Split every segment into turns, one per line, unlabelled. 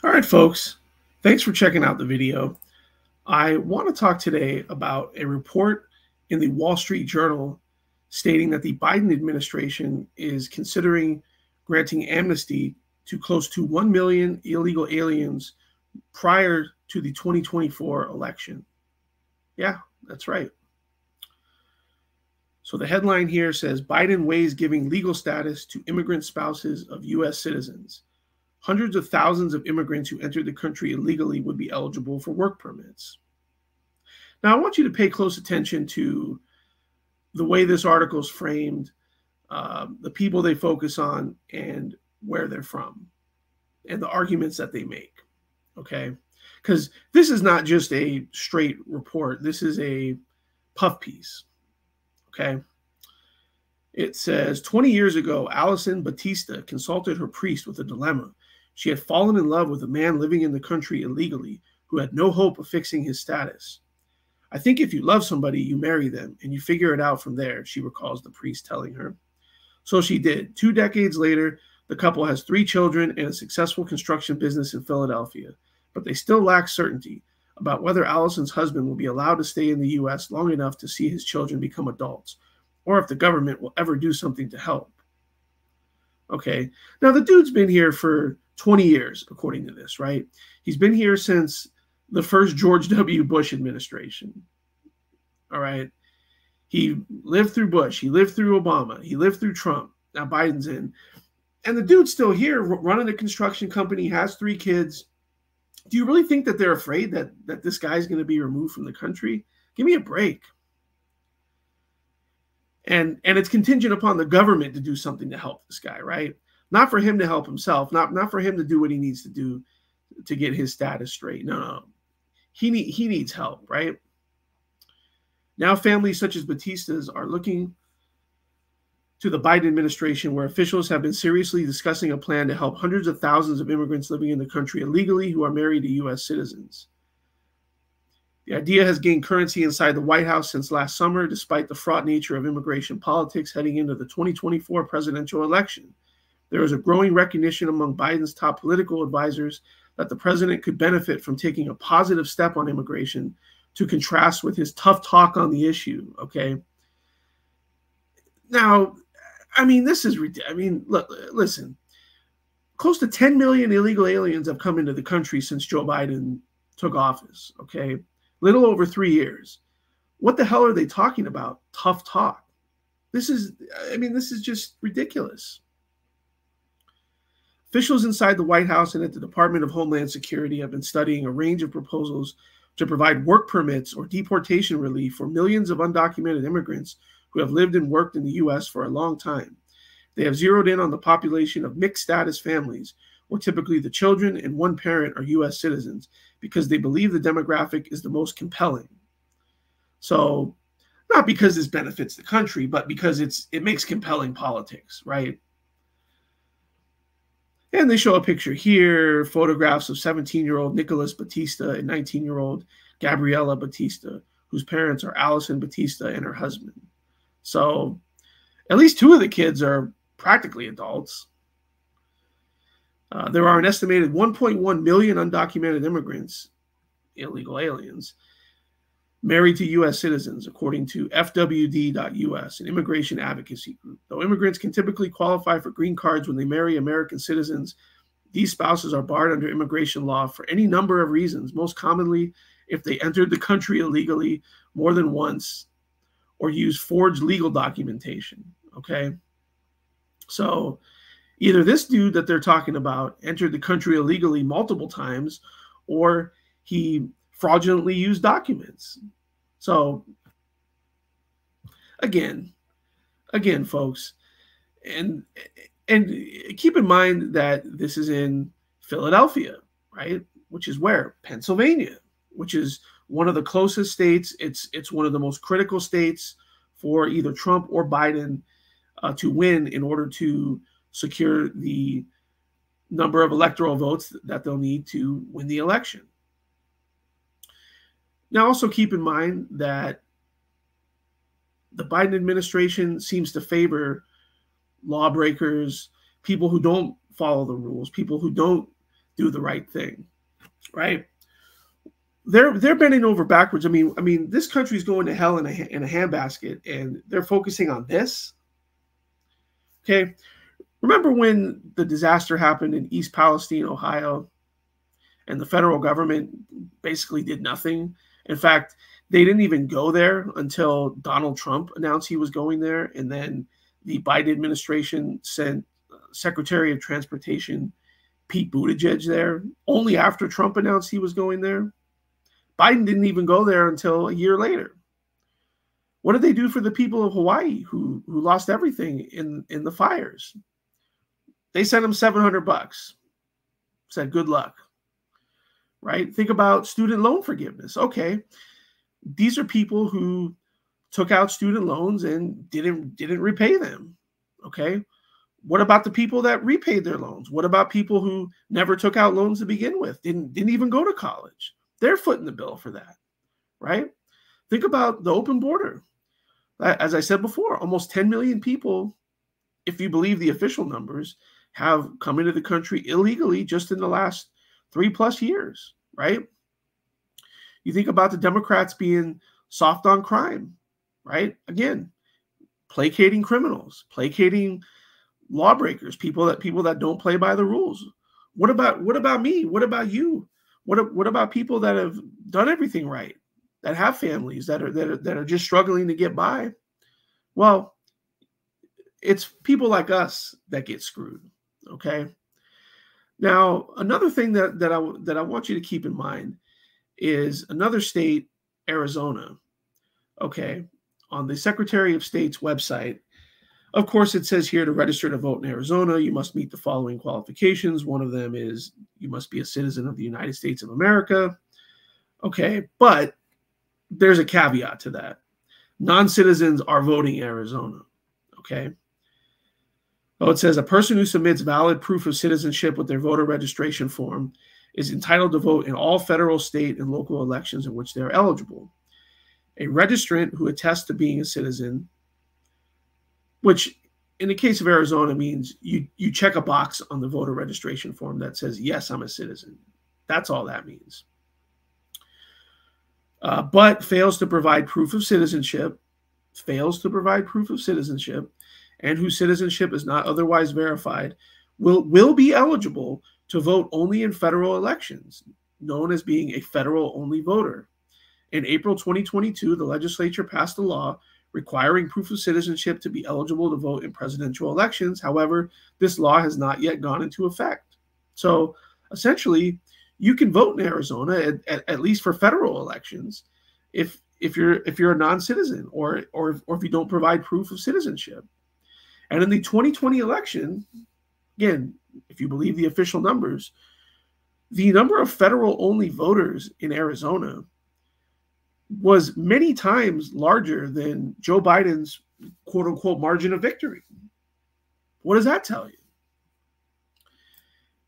All right, folks, thanks for checking out the video. I want to talk today about a report in the Wall Street Journal stating that the Biden administration is considering granting amnesty to close to 1 million illegal aliens prior to the 2024 election. Yeah, that's right. So the headline here says, Biden weighs giving legal status to immigrant spouses of U.S. citizens. Hundreds of thousands of immigrants who entered the country illegally would be eligible for work permits. Now, I want you to pay close attention to the way this article is framed, the people they focus on, and where they're from, and the arguments that they make, okay? Because this is not just a straight report. This is a puff piece, okay? It says, 20 years ago, Alison Batista consulted her priest with a dilemma. She had fallen in love with a man living in the country illegally who had no hope of fixing his status. I think if you love somebody, you marry them, and you figure it out from there, she recalls the priest telling her. So she did. 2 decades later, the couple has 3 children and a successful construction business in Philadelphia, but they still lack certainty about whether Allison's husband will be allowed to stay in the U.S. long enough to see his children become adults, or if the government will ever do something to help. Okay, now the dude's been here for 20 years, according to this, right? He's been here since the first George W. Bush administration. All right. He lived through Bush. He lived through Obama. He lived through Trump. Now Biden's in. And the dude's still here running a construction company, has 3 kids. Do you really think that they're afraid that this guy's going to be removed from the country? Give me a break. And it's contingent upon the government to do something to help this guy, right? Not for him to help himself, not for him to do what he needs to do to get his status straight. No. He needs help, right? Now families such as Batista's are looking to the Biden administration, where officials have been seriously discussing a plan to help hundreds of thousands of immigrants living in the country illegally who are married to U.S. citizens. The idea has gained currency inside the White House since last summer, despite the fraught nature of immigration politics heading into the 2024 presidential election. There is a growing recognition among Biden's top political advisors that the president could benefit from taking a positive step on immigration to contrast with his tough talk on the issue, okay? Now, I mean, this is ridiculous. I mean, look, listen. Close to 10 million illegal aliens have come into the country since Joe Biden took office, okay? Little over 3 years. What the hell are they talking about? Tough talk. This is just ridiculous. Officials inside the White House and at the Department of Homeland Security have been studying a range of proposals to provide work permits or deportation relief for millions of undocumented immigrants who have lived and worked in the U.S. for a long time. They have zeroed in on the population of mixed status families, where typically the children and one parent are U.S. citizens, because they believe the demographic is the most compelling. So, not because this benefits the country, but because it makes compelling politics, right? And they show a picture here, photographs of 17-year-old Nicholas Batista and 19-year-old Gabriela Batista, whose parents are Alison Batista and her husband. So at least 2 of the kids are practically adults. There are an estimated 1.1 million undocumented immigrants, illegal aliens, married to U.S. citizens, according to FWD.US, an immigration advocacy group. Though immigrants can typically qualify for green cards when they marry American citizens, these spouses are barred under immigration law for any number of reasons, most commonly if they entered the country illegally more than once or use forged legal documentation, okay? So either this dude that they're talking about entered the country illegally multiple times, or he fraudulently used documents. So again, folks, and keep in mind that this is in Philadelphia, right? Which is where? Pennsylvania, which is one of the closest states. It's one of the most critical states for either Trump or Biden to win in order to secure the number of electoral votes that they'll need to win the election. Now, also keep in mind that the Biden administration seems to favor lawbreakers, people who don't follow the rules, people who don't do the right thing, right? They're bending over backwards. I mean, this country's going to hell in a handbasket, and they're focusing on this. Okay, remember when the disaster happened in East Palestine, Ohio, and the federal government basically did nothing? In fact, they didn't even go there until Donald Trump announced he was going there, and then the Biden administration sent Secretary of Transportation Pete Buttigieg there only after Trump announced he was going there. Biden didn't even go there until a year later. What did they do for the people of Hawaii who lost everything in the fires? They sent them $700. Said, good luck. Right? Think about student loan forgiveness. Okay, these are people who took out student loans and didn't repay them. Okay, what about the people that repaid their loans? What about people who never took out loans to begin with? Didn't even go to college? They're footing the bill for that, right? Think about the open border. As I said before, almost 10 million people, if you believe the official numbers, have come into the country illegally just in the last 3+ years, right? You think about the Democrats being soft on crime, right? Again, placating criminals, placating lawbreakers, people that don't play by the rules. What about me? What about you? What about people that have done everything right, that have families that are just struggling to get by? Well, it's people like us that get screwed. Okay. Now, another thing that I want you to keep in mind is another state, Arizona. Okay, on the Secretary of State's website, of course, it says here to register to vote in Arizona, you must meet the following qualifications. One of them is you must be a citizen of the United States of America. Okay, but there's a caveat to that. Non-citizens are voting in Arizona. Okay. Oh, it says a person who submits valid proof of citizenship with their voter registration form is entitled to vote in all federal, state, and local elections in which they are eligible. A registrant who attests to being a citizen, which in the case of Arizona means you check a box on the voter registration form that says, yes, I'm a citizen. That's all that means. But fails to provide proof of citizenship, and whose citizenship is not otherwise verified, will be eligible to vote only in federal elections, known as being a federal-only voter. In April 2022, the legislature passed a law requiring proof of citizenship to be eligible to vote in presidential elections. However, this law has not yet gone into effect. So essentially, you can vote in Arizona at least for federal elections if you're a non-citizen or if you don't provide proof of citizenship. And in the 2020 election, again, if you believe the official numbers, the number of federal-only voters in Arizona was many times larger than Joe Biden's quote-unquote margin of victory. What does that tell you?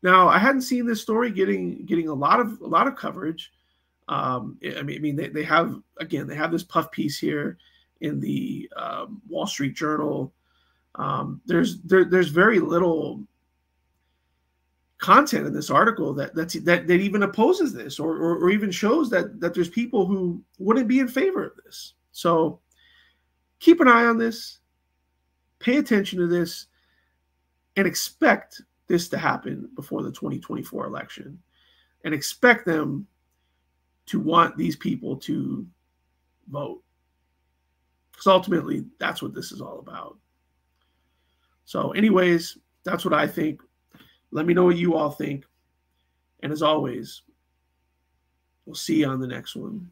Now, I hadn't seen this story getting a lot of coverage. They have this puff piece here in the Wall Street Journal. There's very little content in this article that even opposes this or even shows that there's people who wouldn't be in favor of this. So keep an eye on this, pay attention to this, and expect this to happen before the 2024 election, and expect them to want these people to vote. Because ultimately, that's what this is all about. So anyways, that's what I think. Let me know what you all think. And as always, we'll see you on the next one.